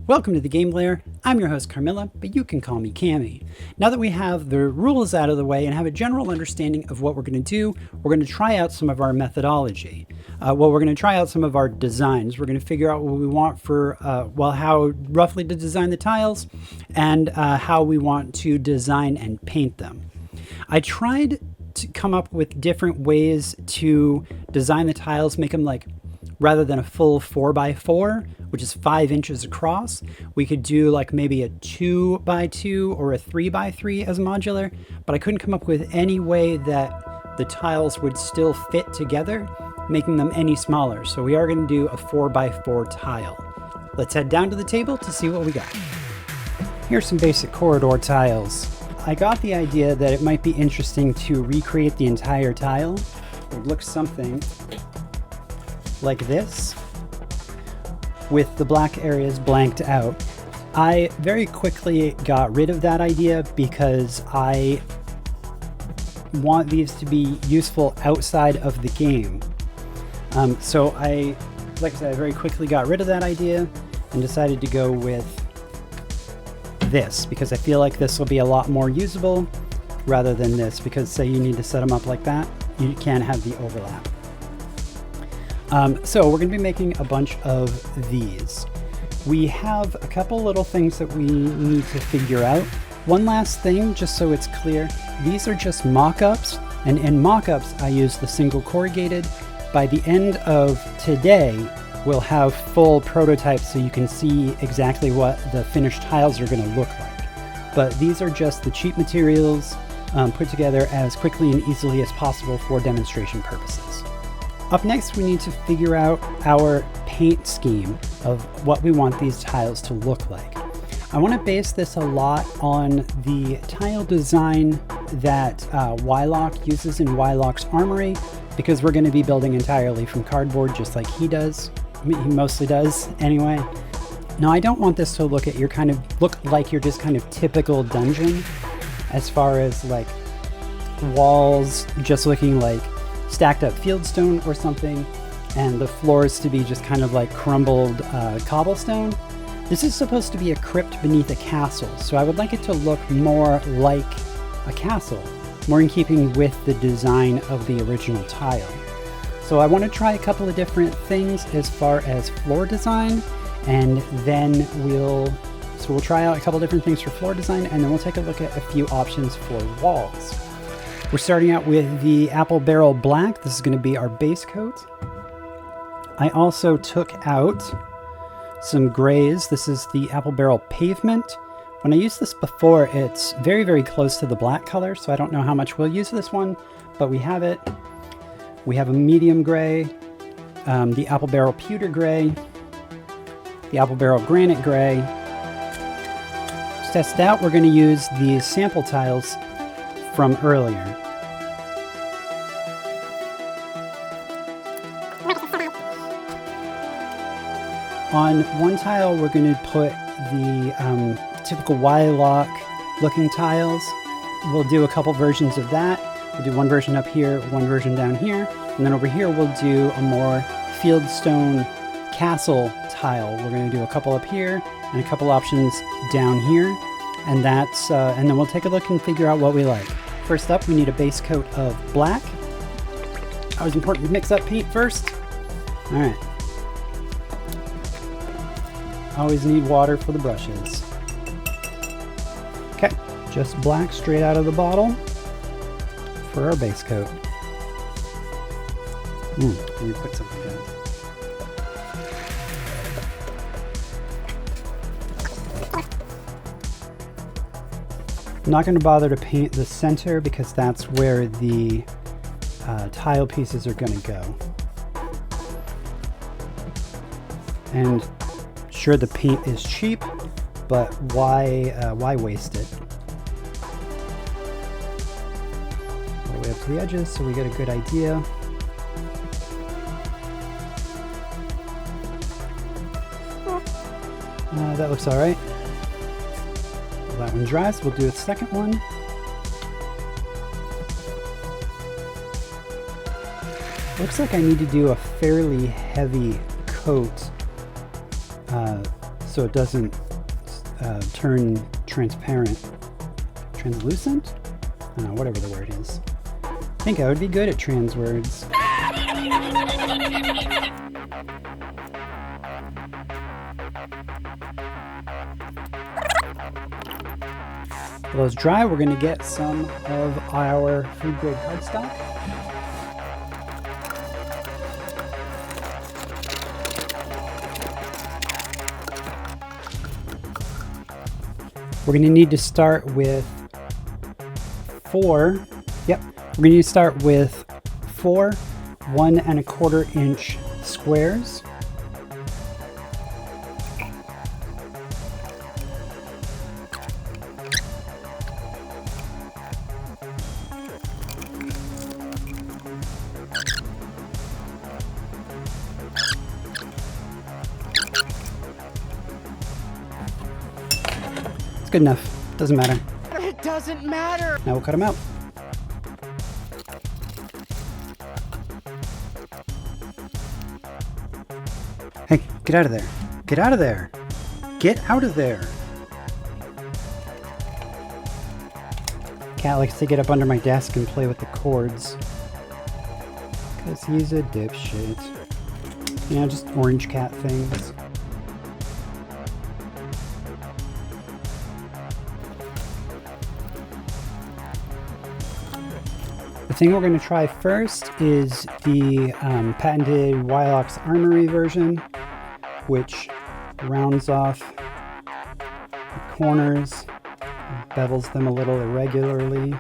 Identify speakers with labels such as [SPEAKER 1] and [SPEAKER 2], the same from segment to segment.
[SPEAKER 1] Welcome to the Game Layer. I'm your host Carmilla, but you can call me Cammy. Now that we have the rules out of the way and have a general understanding of what we're going to do, we're going to try out some of our methodology. We're going to try out some of our designs. We're going to figure out what we want for, how roughly to design the tiles and how we want to design and paint them. I tried to come up with different ways to design the tiles, make them like, rather than a full 4x4, which is 5 inches across, we could do like maybe a 2x2 or a 3x3 as modular, but I couldn't come up with any way that the tiles would still fit together, making them any smaller. So we are going to do a 4x4 tile. Let's head down to the table to see what we got. Here's some basic corridor tiles. I got the idea that it might be interesting to recreate the entire tile. It would look something like this, with the black areas blanked out. I very quickly got rid of that idea because I want these to be useful outside of the game. So like I said, I very quickly got rid of that idea and decided to go with this because I feel like this will be a lot more usable rather than this, because say you need to set them up like that, you can't have the overlap. So we're going to be making a bunch of these. We have a couple little things that we need to figure out. One last thing, just so it's clear, these are just mock-ups, and in mock-ups I use the single corrugated. By the end of today, we'll have full prototypes so you can see exactly what the finished tiles are going to look like. But these are just the cheap materials put together as quickly and easily as possible for demonstration purposes. Up next, we need to figure out our paint scheme of what we want these tiles to look like. I want to base this a lot on the tile design that Wylock uses in Wylock's Armory, because we're going to be building entirely from cardboard just like he does. I mean, he mostly does anyway. Now, I don't want this to look like your just kind of typical dungeon, as far as like walls just looking like stacked up fieldstone or something, and the floors to be just kind of like crumbled cobblestone. This is supposed to be a crypt beneath a castle, so I would like it to look more like a castle, more in keeping with the design of the original tile. So I want to try a couple of different things as far as floor design, and then we'll try out a couple different things for floor design, and then we'll take a look at a few options for walls. We're starting out with the Apple Barrel Black. This is going to be our base coat. I also took out some grays. This is the Apple Barrel Pavement. When I used this before, it's very, very close to the black color, so I don't know how much we'll use this one, but we have it. We have a medium gray, the Apple Barrel Pewter Gray, the Apple Barrel Granite Gray. To test it out, we're going to use these sample tiles from earlier. On one tile, we're going to put the typical Wylock looking tiles. We'll do a couple versions of that. We'll do one version up here, one version down here, and then over here we'll do a more fieldstone castle tile. We're going to do a couple up here and a couple options down here, and and then we'll take a look and figure out what we like. First up, we need a base coat of black. Always important to mix up paint first. All right. Always need water for the brushes. Okay, just black straight out of the bottle for our base coat. Let me put something down. I'm not going to bother to paint the center because that's where the tile pieces are going to go. And sure, the paint is cheap, but why waste it? All the way up to the edges so we get a good idea. That looks all right. That one dries, we'll do a second one. Looks like I need to do a fairly heavy coat so it doesn't turn transparent. Translucent? I don't know, whatever the word is. I think I would be good at trans words. While it's dry, we're going to get some of our food grade cardstock. We're going to need to start with four 1 1/4 inch squares. It's good enough. Doesn't matter.
[SPEAKER 2] It doesn't matter.
[SPEAKER 1] Now we'll cut them out. Hey, get out of there. Get out of there. Get out of there. Cat likes to get up under my desk and play with the cords. Because he's a dipshit. You know, just orange cat things. The thing we're going to try first is the patented Wylox Armory version, which rounds off the corners, bevels them a little irregularly.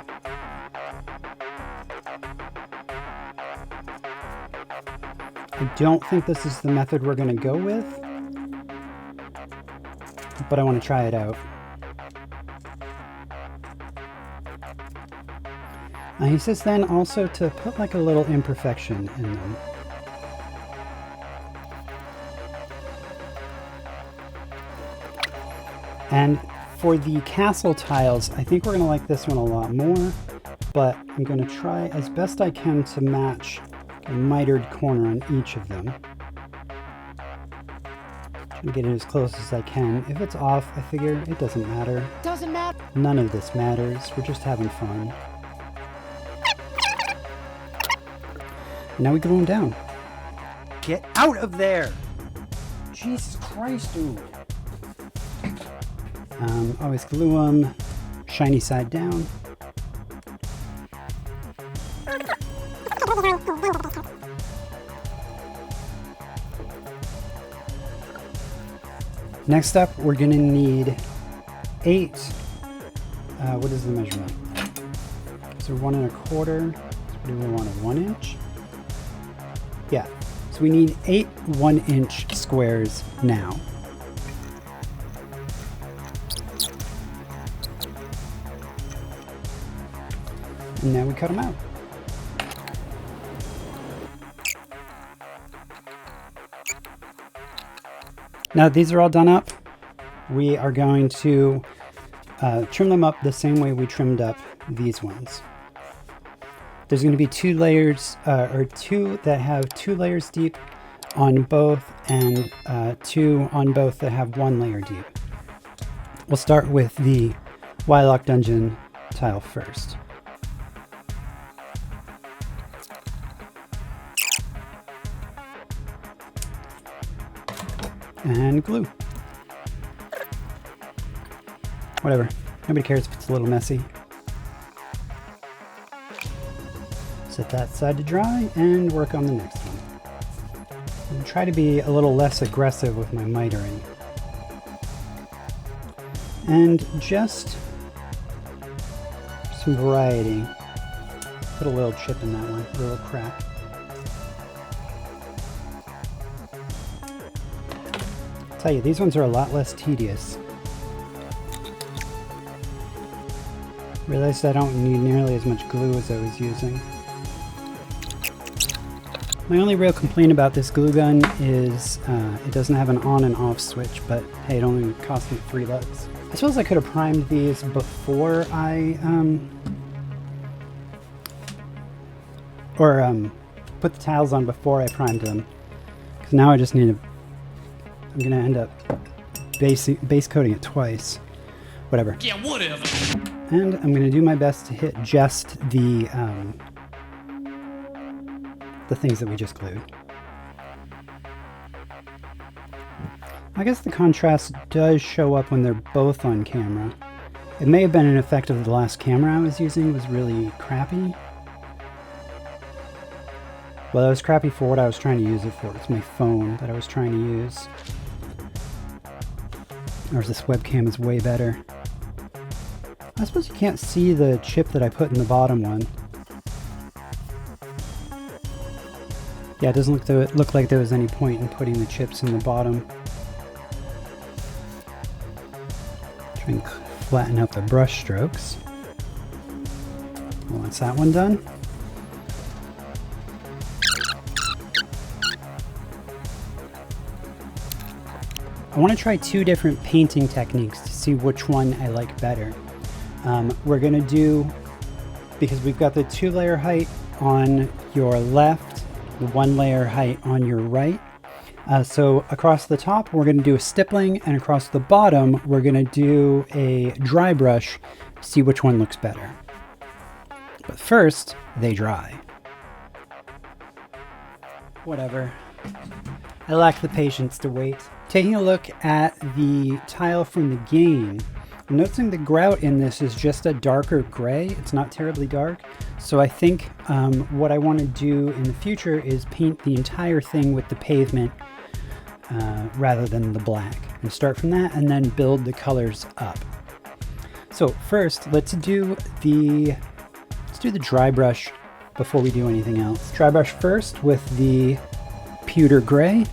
[SPEAKER 1] I don't think this is the method we're going to go with, but I want to try it out. He says then also to put like a little imperfection in them. And for the castle tiles, I think we're going to like this one a lot more, but I'm going to try as best I can to match a mitered corner on each of them. Try to get it as close as I can. If it's off, I figure it doesn't matter.
[SPEAKER 2] Doesn't matter.
[SPEAKER 1] None of this matters. We're just having fun. Now we glue them down. Get out of there! Jesus Christ, dude. Always glue them shiny side down. Next up, we're gonna need 8. What is the measurement? So 1 1/4. So do we want a 1 inch? Yeah, so we need 8 1-inch squares now. And now we cut them out. Now that these are all done up, we are going to trim them up the same way we trimmed up these ones. There's going to be 2 layers, or 2 that have 2 layers deep on both, and 2 on both that have 1 layer deep. We'll start with the Wylock Dungeon tile first. And glue. Whatever. Nobody cares if it's a little messy. Set that side to dry and work on the next one. And try to be a little less aggressive with my mitering. And just some variety. Put a little chip in that one, a little crack. I'll tell you, these ones are a lot less tedious. Realized I don't need nearly as much glue as I was using. My only real complaint about this glue gun is it doesn't have an on and off switch, but hey, it only cost me $3. I suppose I could have primed these before I put the tiles on before I primed them, because now I just need to, I'm gonna end up base coating it twice. Whatever.
[SPEAKER 3] Yeah, whatever.
[SPEAKER 1] And I'm going to do my best to hit just the things that we just glued. I guess the contrast does show up when they're both on camera. It may have been an effect of the last camera I was using was really crappy. Well, it was crappy for what I was trying to use it for. It's my phone that I was trying to use. Whereas this webcam is way better. I suppose you can't see the chip that I put in the bottom one. Yeah, it doesn't look like there was any point in putting the chips in the bottom. Try and flatten out the brush strokes. Once that one done. I want to try two different painting techniques to see which one I like better. We're going to do, because we've got the 2-layer height on your left, the 1-layer height on your right. So across the top, we're going to do a stippling, and across the bottom, we're going to do a dry brush to see which one looks better. But first, they dry. Whatever. I lack the patience to wait. Taking a look at the tile from the game, I'm noticing the grout in this is just a darker gray. It's not terribly dark. So I think what I want to do in the future is paint the entire thing with the pavement rather than the black. And start from that and then build the colors up. So first, let's do the dry brush before we do anything else. Dry brush first with the pewter gray.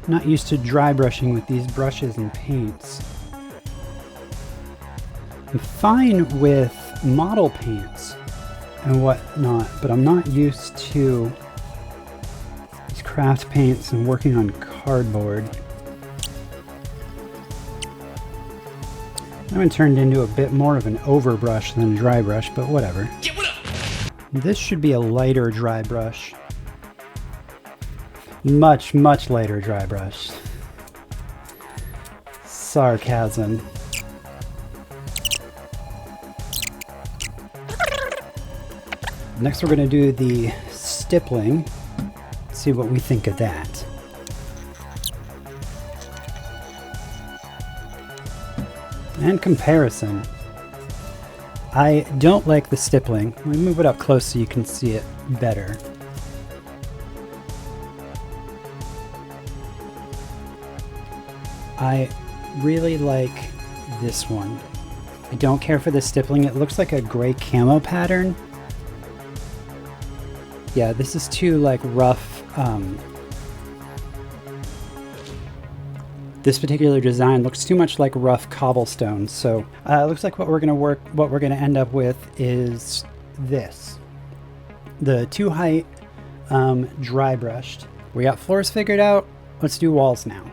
[SPEAKER 1] Not used to dry brushing with these brushes and paints. I'm fine with model paints and whatnot, but I'm not used to these craft paints and working on cardboard. That one turned into a bit more of an overbrush than a dry brush, but whatever.
[SPEAKER 3] Yeah, what up?
[SPEAKER 1] This should be a lighter dry brush. Much, much lighter dry brush. Sarcasm. Next we're going to do the stippling. See what we think of that. And comparison. I don't like the stippling. Let me move it up close so you can see it better. I really like this one. I don't care for the stippling. It looks like a gray camo pattern. Yeah, this is too like rough. This particular design looks too much like rough cobblestone. So it looks like what we're gonna end up with is this. The 2 height dry brushed. We got floors figured out. Let's do walls now.